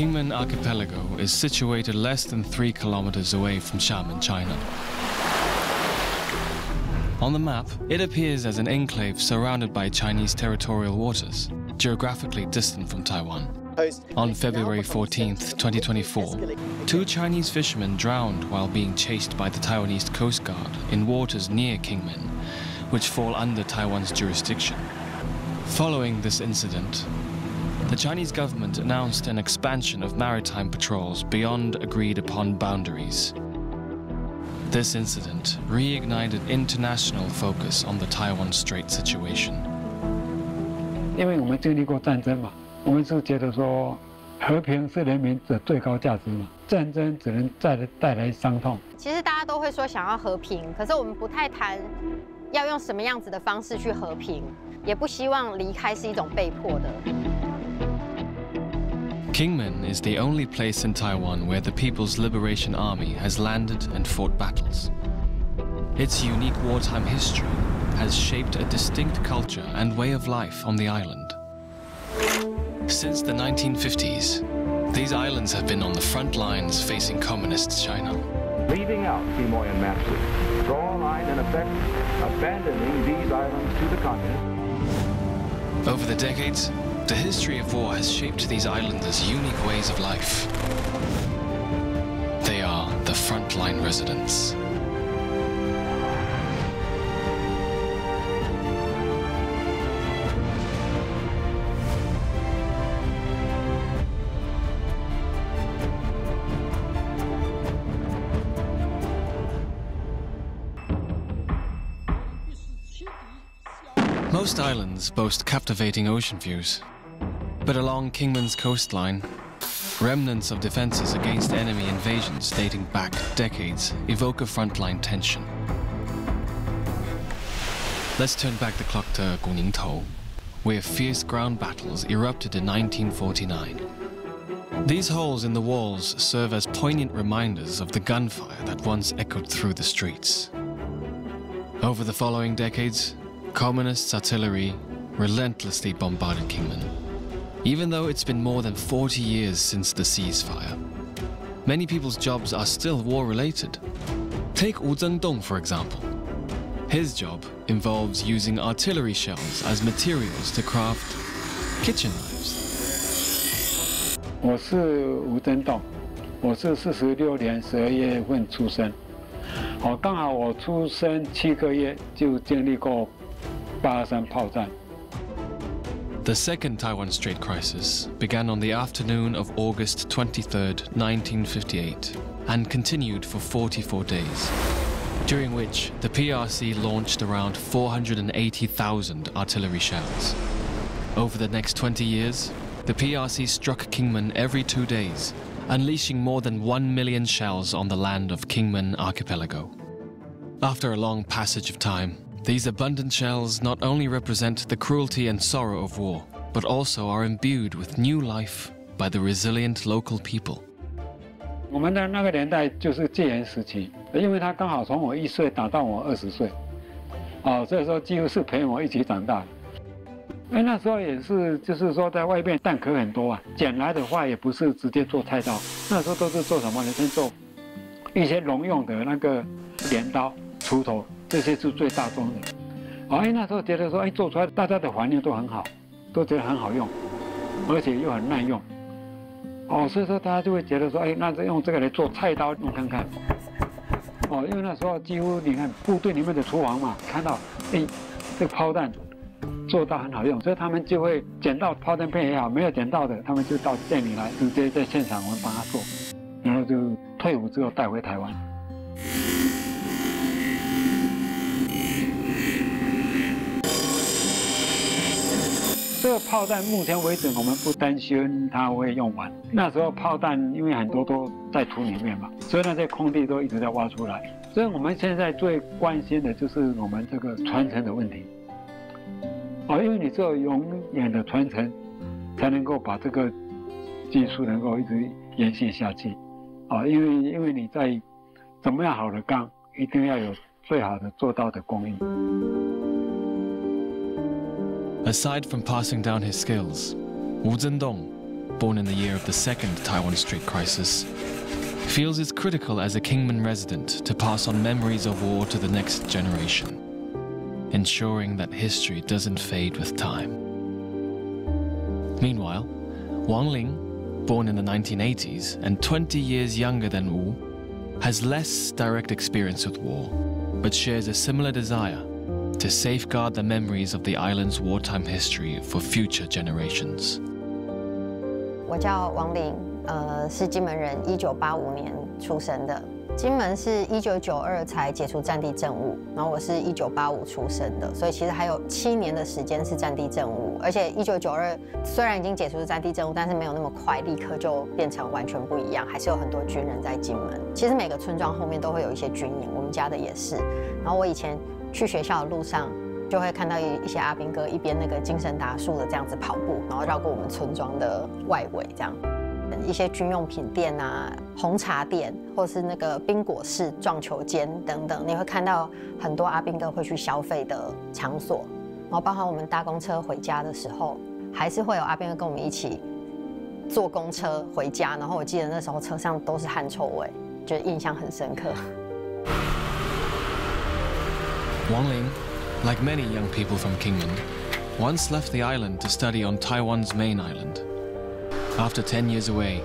Kingman Archipelago is situated less than 3 kilometers away from Xiamen, China. On the map, it appears as an enclave surrounded by Chinese territorial waters, geographically distant from Taiwan. On February 14, 2024, 2 Chinese fishermen drowned while being chased by the Taiwanese Coast Guard in waters near Kingman, which fall under Taiwan's jurisdiction. Following this incident, the Chinese government announced an expansion of maritime patrols beyond agreed-upon boundaries. This incident reignited international focus on the Taiwan Strait situation. 因为我们经历过战争嘛，我们是觉得说和平是人民的最高价值嘛，战争只能带来伤痛。其实大家都会说想要和平，可是我们不太谈要用什么样子的方式去和平，也不希望离开是一种被迫的。 Kingman is the only place in Taiwan where the People's Liberation Army has landed and fought battles. Its unique wartime history has shaped a distinct culture and way of life on the island. Since the 1950s, these islands have been on the front lines facing communist China. Leaving out Quemoy and Matsu, draw a line in effect, abandoning these islands to the communists. Over the decades, the history of war has shaped these islanders' unique ways of life. They are the frontline residents. Most islands boast captivating ocean views, but along Kingman's coastline, remnants of defenses against enemy invasions dating back decades evoke a frontline tension. Let's turn back the clock to Guningtou, where fierce ground battles erupted in 1949. These holes in the walls serve as poignant reminders of the gunfire that once echoed through the streets. Over the following decades, Communist artillery relentlessly bombarded Kingman, even though it's been more than 40 years since the ceasefire. Many people's jobs are still war-related. Take Wu Zhendong, for example. His job involves using artillery shells as materials to craft kitchen knives. 我是吴增栋，我是46年12月份出生。刚好我出生7个月就经历过823炮战。 The second Taiwan Strait crisis began on the afternoon of August 23, 1958, and continued for 44 days, during which the PRC launched around 480,000 artillery shells. Over the next 20 years, the PRC struck Kingman every 2 days, unleashing more than 1 million shells on the land of Kingman Archipelago. After a long passage of time, these abundant shells not only represent the cruelty and sorrow of war, but also are imbued with new life by the resilient local people. 我们的那个年代就是戒严时期，因为他刚好从我1岁打到我20岁，所以说几乎是陪我一起长大的。那时候也是，就是说在外面蛋壳很多啊，捡来的话也不是直接做菜刀，那时候都是做什么呢？先做一些农用的那个镰刀、锄头。 这些是最大宗的，那时候觉得说，做出来大家的反应都很好，都觉得很好用，而且又很耐用，所以说大家就会觉得说，那就用这个来做菜刀用看看，因为那时候几乎你看部队里面的厨房嘛，看到，这个炮弹做到很好用，所以他们就会捡到炮弹片也好，没有捡到的，他们就到店里来，直接在现场我们帮他做，然后就退伍之后带回台湾。 这个炮弹目前为止，我们不担心它会用完。那时候炮弹因为很多都在土里面嘛，所以那些空地都一直在挖出来。所以我们现在最关心的就是我们这个传承的问题。因为你只有永远的传承，才能够把这个技术能够一直延续下去。因为你在怎么样好的钢，一定要有最好的做到的工艺。 Aside from passing down his skills, Wu Zhendong, born in the year of the second Taiwan Strait crisis, feels it's critical as a Kingman resident to pass on memories of war to the next generation, ensuring that history doesn't fade with time. Meanwhile, Wang Ling, born in the 1980s and 20 years younger than Wu, has less direct experience with war, but shares a similar desire to safeguard the memories of the island's wartime history for future generations. 我叫王玲，是金门人，1985年出生的。金门是1992才解除战地政务，然后我是1985出生的，所以其实还有7年的时间是战地政务。而且1992虽然已经解除战地政务，但是没有那么快立刻就变成完全不一样，还是有很多军人在金门。其实每个村庄后面都会有一些军营，我们家的也是。然后我以前去学校的路上，就会看到一些阿兵哥一边那个精神达数的这样子跑步，然后绕过我们村庄的外围这样。一些军用品店啊、红茶店，或是那个冰果室、撞球间等等，你会看到很多阿兵哥会去消费的场所。然后包含我们搭公车回家的时候，还是会有阿兵哥跟我们一起坐公车回家。然后我记得那时候车上都是汗臭味，觉得印象很深刻。Wang Ling, like many young people from Kingman, once left the island to study on Taiwan's main island. After 10 years away,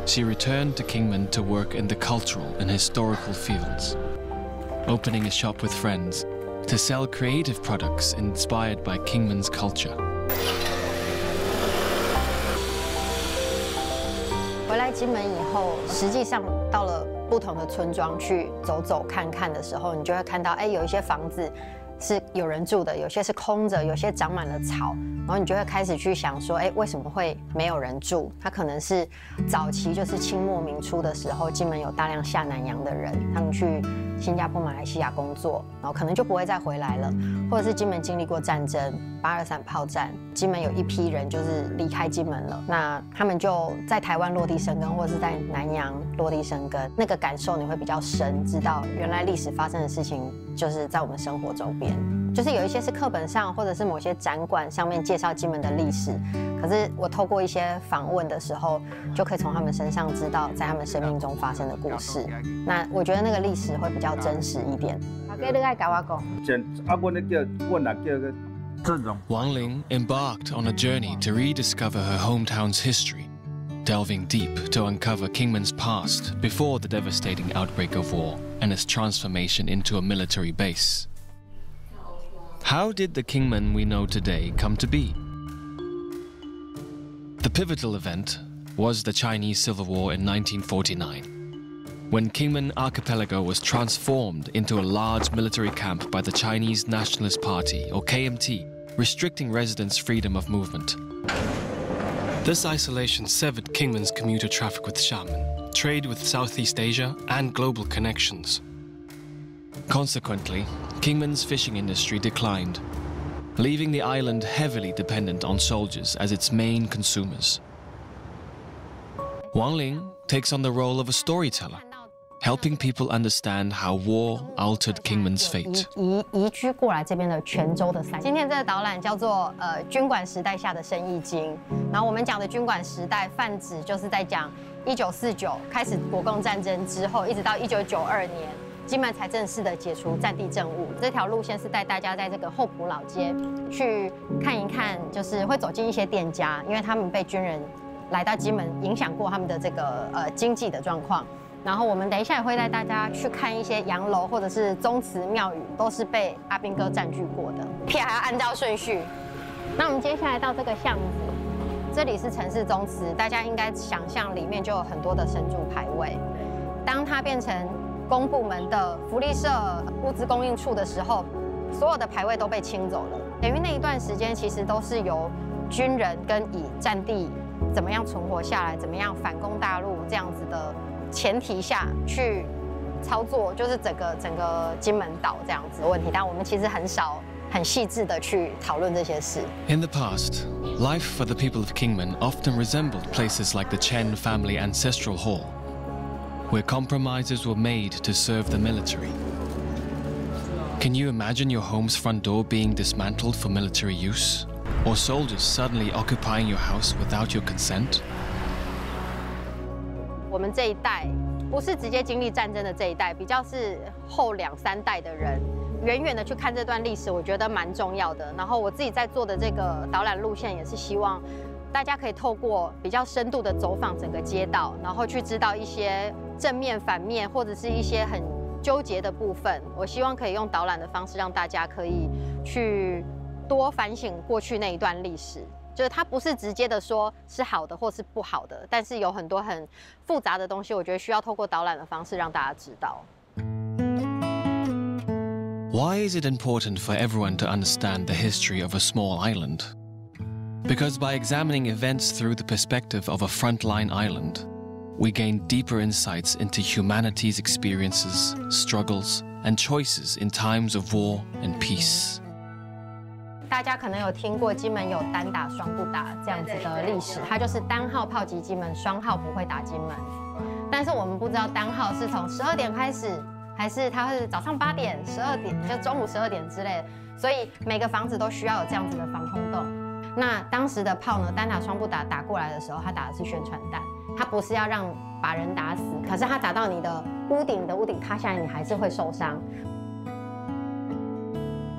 she returned to Kingman to work in the cultural and historical fields, opening a shop with friends to sell creative products inspired by Kingman's culture. 回来金门以后，实际上到了不同的村庄去走走看看的时候，你就会看到，有一些房子是有人住的，有些是空着，有些长满了草，然后你就会开始去想说，为什么会没有人住？它可能是早期就是清末民初的时候，金门有大量下南洋的人，他们去新加坡、马来西亚工作，然后可能就不会再回来了，或者是金门经历过战争，823炮战，金门有一批人就是离开金门了，那他们就在台湾落地生根，或者是在南洋落地生根，那个感受你会比较深，知道原来历史发生的事情就是在我们生活周边。就是有一些是课本上，或者是某些展馆上面介绍金门的历史，可是我透过一些访问的时候，就可以从他们身上知道在他们生命中发生的故事。那我觉得那个历史会比较真实一点。Wang Ling embarked on a journey to rediscover her hometown's history, delving deep to uncover Kingman's past before the devastating outbreak of war and its transformation into a military base. How did the Kingman we know today come to be? The pivotal event was the Chinese Civil War in 1949, when Kingman Archipelago was transformed into a large military camp by the Chinese Nationalist Party, or KMT, restricting residents' freedom of movement. This isolation severed Kingman's commuter traffic with Xiamen, trade with Southeast Asia, and global connections. Consequently, Kingman's fishing industry declined, leaving the island heavily dependent on soldiers as its main consumers. Wang Ling takes on the role of a storyteller, helping people understand how war altered Kingman's fate. 移居过来这边的泉州的今天这个导览叫做军管时代下的生意经。然后我们讲的军管时代泛指就是在讲1949开始国共战争之后，一直到1992年。金门才正式的解除战地政务，这条路线是带大家在这个后埔老街去看一看，就是会走进一些店家，因为他们被军人来到金门影响过他们的这个经济的状况。然后我们等一下也会带大家去看一些洋楼或者是宗祠庙宇，都是被阿兵哥占据过的。片还要按照顺序。那我们接下来到这个巷子，这里是城市宗祠，大家应该想象里面就有很多的神主牌位。当它变成公部门的福利社、物资供应处的时候，所有的牌位都被清走了。等于那一段时间其实都是由军人跟以战地怎么样存活下来，怎么样反攻大陆这样子的前提下去操作，就是整个金门岛这样子的问题。但我们其实很少很细致的去讨论这些事。In the past, life for the people of Kingman often resembled places like the Chen family ancestral hall, where compromises were made to serve the military. Can you imagine your home's front door being dismantled for military use? Or soldiers suddenly occupying your house without your consent? 我们这一代不是直接经历战争的这一代，比较是后2、3代的人，远远的去看这段历史，我觉得蛮重要的。然后我自己在做的这个导览路线，也是希望大家可以透过比较深度的走访整个街道，然后去知道一些正面、反面，或者是一些很纠结的部分。我希望可以用导览的方式，让大家可以去多反省过去那一段历史。就是它不是直接的说是好的或是不好的，但是有很多很复杂的东西，我觉得需要透过导览的方式让大家知道。Why is it important for everyone to understand the history of a small island? Because by examining events through the perspective of a frontline island, we gain deeper insights into humanity's experiences, struggles, and choices in times of war and peace. 大家可能有听过金门有单打双不打这样子的历史，它就是单号炮击金门，双号不会打金门。但是我们不知道单号是从12点开始，还是它是早上8点、12点，就中午12点之类的。所以每个房子都需要有这样子的防空洞。那当时的炮呢，单打双不打打过来的时候，它打的是宣传弹，它不是要把人打死，可是它打到你的屋顶，塌下来，你还是会受伤。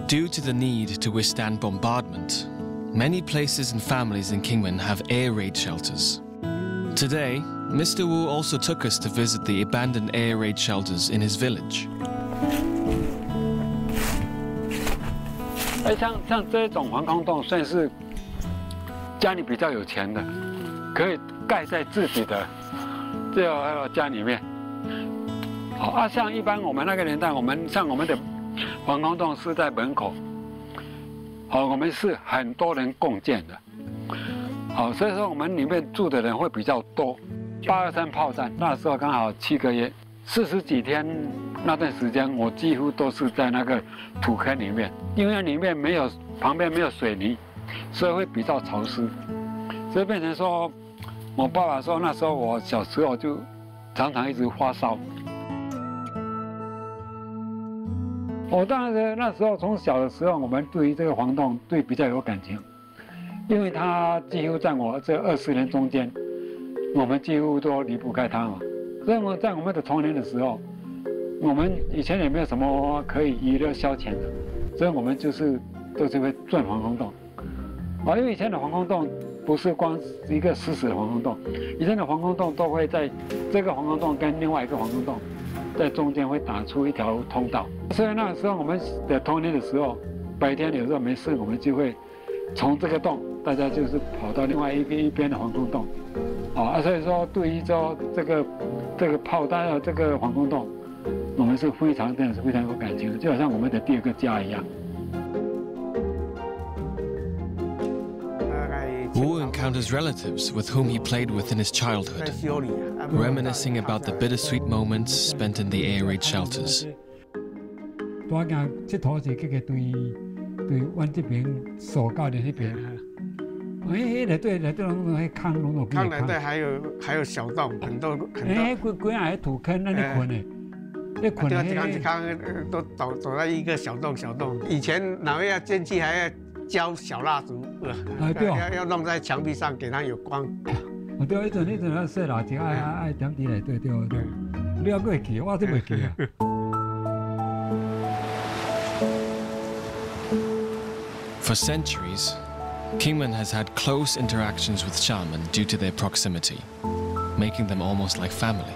Due to the need to withstand bombardment, many places and families in Kingman have air raid shelters. Today, Mr. Wu also took us to visit the abandoned air raid shelters in his village. 像这种防空洞，算是家里比较有钱的，可以盖在自己的这个家里面。好啊，像一般我们那个年代，我们的防空洞是在门口，好，我们是很多人共建的，好，所以说我们里面住的人会比较多。823炮战那时候刚好7个月，40几天那段时间，我几乎都是在那个土坑里面，因为里面旁边没有水泥，所以会比较潮湿，所以变成说，我爸爸说那时候我小时候就常常一直发烧。我当然那时候从小的时候，我们对于这个黄洞比较有感情，因为它几乎在我这20年中间，我们几乎都离不开它嘛。所以在我们的童年的时候，我们以前也没有什么可以娱乐消遣的，所以我们都是会钻防空洞。因为以前的防空洞不是光一个死的防空洞，以前的防空洞都会在这个防空洞跟另外一个防空洞在中间会打出一条通道。所以那个时候我们的童年的时候，白天有时候没事，我们就会从这个洞，大家就是跑到另外一边的防空洞。所以说对于说这个炮弹的这个防空洞，我们是非常有感情的，就好像我们的第二个家一样。Wu encounters relatives with whom he played with in his childhood, reminiscing about the bittersweet moments spent in the air raid shelters. 大家佚佗是对阮这边所教的那边，对坑内底还有小洞，很多。规下土坑那里困的，那困的。一坑都走在一个小洞。以前哪位要进去还要浇小蜡烛，要弄在墙壁上给它有光。对，一阵那细蜡烛爱点伫内底，对。你还袂记，我真袂记啊。For centuries, Kingman has had close interactions with Xiamen due to their proximity, making them almost like family.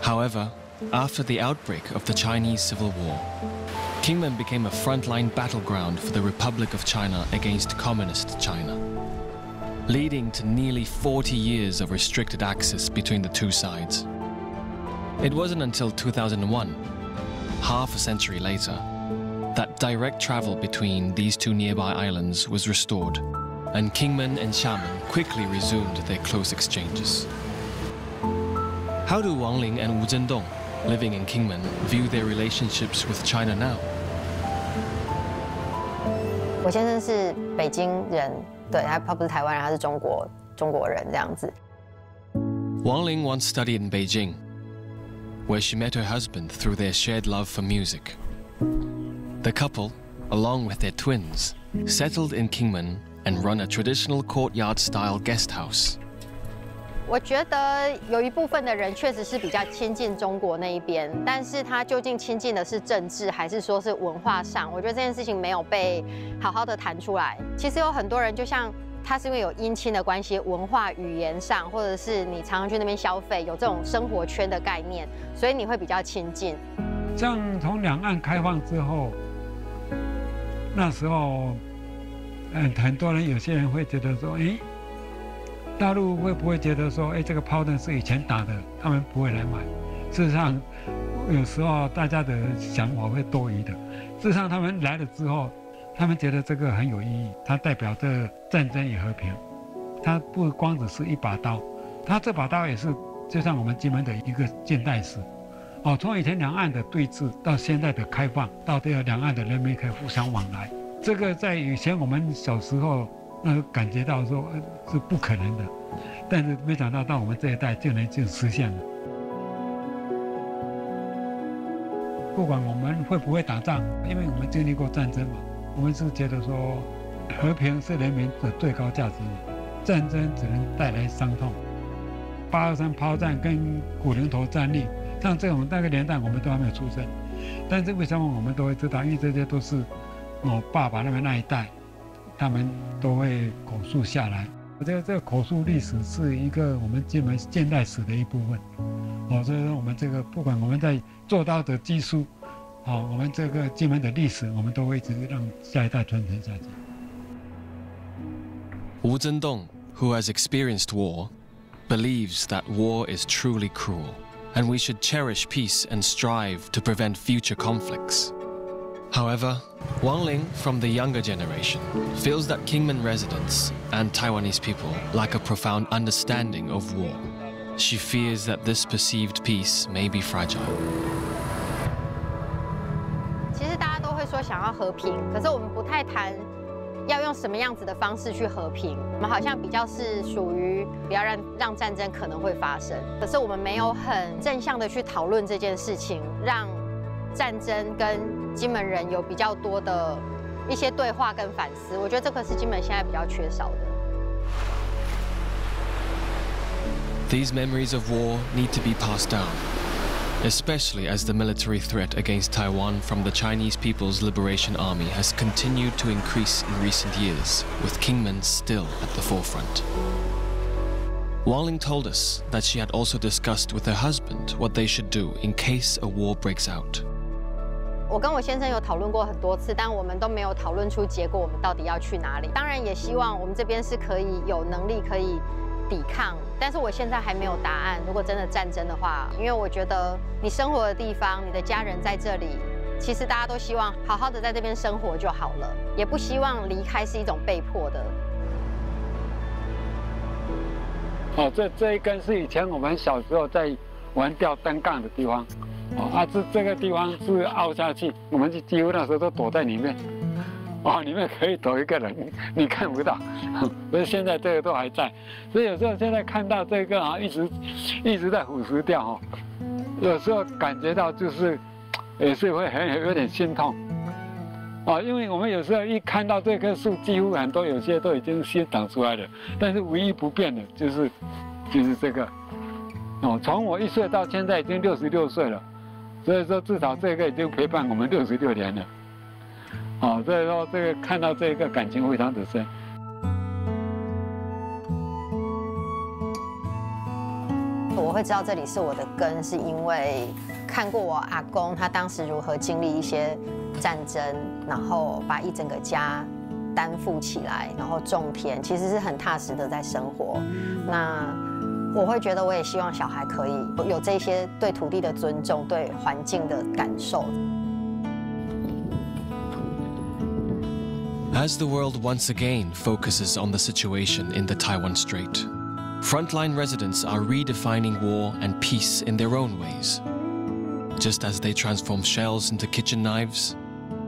However, after the outbreak of the Chinese Civil War, Kingman became a frontline battleground for the Republic of China against Communist China, leading to nearly 40 years of restricted access between the two sides. It wasn't until 2001, half a century later, that direct travel between these two nearby islands was restored, and Kingman and Xiamen quickly resumed their close exchanges. How do Wang Ling and Wu Zhendong, living in Kingman, view their relationships with China now? 我先生是北京人，对，他不是台湾人，他是中国人这样子。Wang Ling once studied in Beijing, where she met her husband through their shared love for music. The couple, along with their twins, settled in Kingman and run a traditional courtyard-style guest house. 我觉得有一部分的人确实是比较亲近中国那一边，但是他究竟亲近的是政治，还是说是文化上？我觉得这件事情没有被好好的谈出来。其实有很多人，就像他是因为有姻亲的关系，文化语言上，或者是你常常去那边消费，有这种生活圈的概念，所以你会比较亲近。像从两岸开放之后，那时候，很多人有些人会觉得说，大陆会不会觉得说，这个炮弹是以前打的，他们不会来买？事实上，有时候大家的想法会多余的。事实上，他们来了之后，他们觉得这个很有意义，它代表着战争与和平。它不光只是一把刀，它这把刀也是就像我们金门的一个近代史。从以前两岸的对峙到现在的开放，到这个两岸的人民可以互相往来，这个在以前我们小时候感觉到说是不可能的，但是没想到到我们这一代竟然就实现了。不管我们会不会打仗，因为我们经历过战争嘛，我们是觉得说和平是人民的最高价值，战争只能带来伤痛。823炮战跟古宁头战役，像这种那个年代我们都还没有出生，但是为什么我们都会知道？因为这些都是我爸爸那一代，他们都会口述下来。我觉得这个口述历史是一个我们金门现代史的一部分。所以说我们这个不管我们在做到的技术，我们这个金门的历史，我们都会一直让下一代传承下去。Wu Zhendong, who has experienced war, believes that war is truly cruel, and we should cherish peace and strive to prevent future conflicts. However, Wang Ling, from the younger generation, feels that Kingman residents and Taiwanese people lack a profound understanding of war. She fears that this perceived peace may be fragile. 其实大家都会说想要和平，可是我们不太谈要用什么样子的方式去和平。我们好像比较是属于不要让战争可能会发生，可是我们没有很正向的去讨论这件事情，让战争跟金门人有比较多的一些对话跟反思。我觉得这个是金门现在比较缺少的。These memories of war need to be passed down, especially as the military threat against Taiwan from the Chinese People's Liberation Army has continued to increase in recent years, with Kingman still at the forefront. Wang Ling told us that she had also discussed with her husband what they should do in case a war breaks out. 我跟我先生有讨论过很多次，但我们都没有讨论出结果，我们到底要去哪里。当然也希望我们这边是可以有能力可以抵抗，但是我现在还没有答案。如果真的战争的话，因为我觉得你生活的地方，你的家人在这里，其实大家都希望好好的在这边生活就好了，也不希望离开是一种被迫的。这一根是以前我们小时候在玩吊单杠的地方。这个地方是凹下去，我们几乎那时候都躲在里面。里面可以躲一个人，你看不到。所以现在这个都还在，所以有时候现在看到这个一直在腐蚀掉有时候感觉到就是也是会有点心痛。因为我们有时候一看到这棵树，几乎很多有些都已经新长出来了，但是唯一不变的就是这个。从我1岁到现在已经66岁了。所以说，至少这个已经陪伴我们66年了。所以说这个看到这个感情非常的深。我会知道这里是我的根，是因为看过我阿公他当时如何经历一些战争，然后把一整个家担负起来，然后种田，其实是很踏实的在生活。那我会觉得，我也希望小孩可以有这些对土地的尊重，对环境的感受。As the world once again focuses on the situation in the Taiwan Strait, frontline residents are redefining war and peace in their own ways. Just as they transform shells into kitchen knives,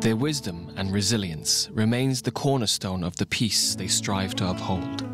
their wisdom and resilience remains the cornerstone of the peace they strive to uphold.